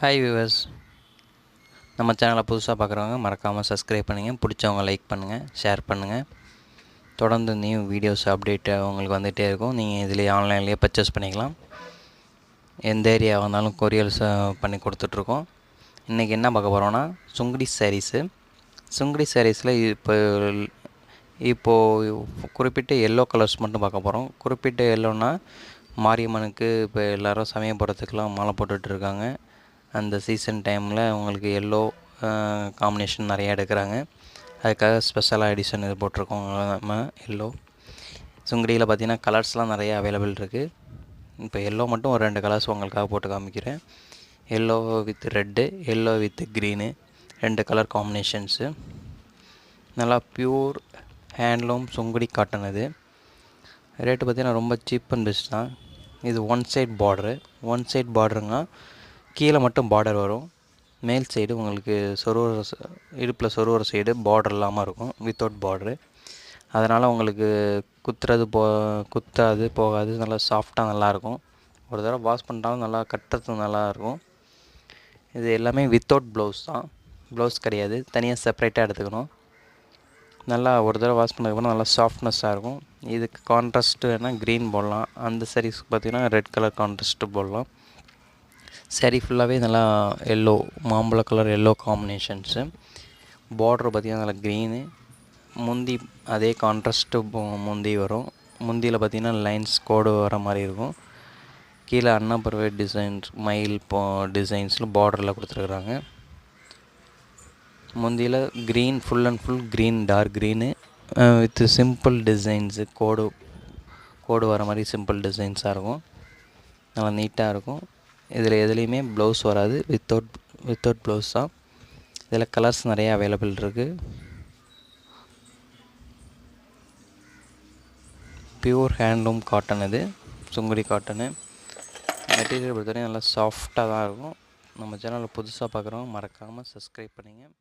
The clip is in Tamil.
ஹாய் வியூவர்ஸ், நம்ம சேனலை புதுசாக பார்க்குறவங்க மறக்காமல் சப்ஸ்கிரைப் பண்ணுங்கள். பிடிச்சவங்க லைக் பண்ணுங்கள், ஷேர் பண்ணுங்கள். தொடர்ந்து நியூ வீடியோஸ் அப்டேட் உங்களுக்கு வந்துகிட்டே இருக்கும். நீங்கள் இதிலேயே ஆன்லைன்லேயே பர்ச்சேஸ் பண்ணிக்கலாம். எந்த ஏரியா வந்தாலும் கொரியர்ஸ் பண்ணி கொடுத்துட்ருக்கோம். இன்றைக்கி என்ன பார்க்க போகிறோன்னா சுங்குடி சாரீஸு. சுங்குடி சாரீஸில் இப்போது குறிப்பிட்ட எல்லோ கலர்ஸ் மட்டும் பார்க்க போகிறோம். குறிப்பிட்ட எல்லோன்னா மாரியம்மனுக்கு இப்போ எல்லோரும் சமயம் போடுறதுக்கெலாம் மாலை போட்டுட்ருக்காங்க. அந்த சீசன் டைமில் உங்களுக்கு எல்லோ காம்பினேஷன் நிறையா எடுக்கிறாங்க. அதுக்காக ஸ்பெஷலாக எடிஷன் இது போட்டிருக்கோம். நம்ம எல்லோ சுங்குடியில் பார்த்திங்கன்னா கலர்ஸ்லாம் நிறையா அவைலபிள் இருக்குது. இப்போ எல்லோ மட்டும் ஒரு 2 கலர்ஸ் உங்களுக்காக போட்டு காமிக்கிறேன். Yellow with red, yellow with green, 2 colour combinations. நல்லா ப்யூர் ஹேண்ட்லூம் சுங்குடி காட்டன். இது ரேட்டு பார்த்திங்கன்னா ரொம்ப சீப் அண்ட் பெஸ்ட் தான். இது ஒன் சைட் பார்டருங்க. கீழே மட்டும் பார்டர் வரும். மேல் சைடு உங்களுக்கு இடுப்பில் சொருவர சைடு பார்டர் இல்லாமல் இருக்கும், வித்தவுட் பார்டரு. அதனால் உங்களுக்கு குத்தாது போகாது, நல்லா சாஃப்டாக நல்லாயிருக்கும். ஒரு தடவை வாஷ் பண்ணிட்டாலும் நல்லா கட்டுறதுக்கு நல்லாயிருக்கும். இது எல்லாமே வித்தவுட் ப்ளவுஸ் தான், ப்ளவுஸ் கிடையாது, தனியாக செப்பரேட்டாக எடுத்துக்கணும். நல்லா ஒரு தடவை வாஷ் பண்ணதுக்கப்புறம் நல்லா சாஃப்ட்னஸ்ஸாக இருக்கும். இதுக்கு கான்ட்ராஸ்ட்டு வேணால் க்ரீன் போடலாம். அந்த சாரீஸ்க்கு பார்த்திங்கன்னா ரெட் கலர் கான்ட்ராஸ்ட்டு போடலாம். சாரீ ஃபுல்லாகவே நல்லா எல்லோ, மாம்பழ கலர் எல்லோ காம்பினேஷன்ஸு. பார்ட்ரு பார்த்திங்கன்னா நல்லா க்ரீனு. முந்தி அதே கான்ட்ராஸ்ட்டு முந்தி வரும். முந்தியில் பார்த்திங்கன்னா லைன்ஸ் கோடு வர மாதிரி இருக்கும். கீழே அன்னப்பறவை டிசைன்ஸ், மயில் டிசைன்ஸில் பார்டரில் கொடுத்துருக்குறாங்க. முந்தியில் green, full and full green, dark green with simple designs, கோடு வர மாதிரி சிம்பிள் டிசைன்ஸாக இருக்கும். நல்லா நீட்டாக இருக்கும். இதில் எதுலேயுமே ப்ளவுஸ் வராது, வித்தவுட் ப்ளவுஸ் தான். இதில் கலர்ஸ் நிறையா அவைலபிள் இருக்குது. Pure handloom cotton. இது சுங்குடி காட்டனு. மெட்டீரியல் பொறுத்தவரைக்கும் நல்லா சாஃப்டாக தான் இருக்கும். நம்ம சேனலில் புதுசாக பார்க்குறவங்க மறக்காமல் சப்ஸ்கிரைப் பண்ணுங்கள்.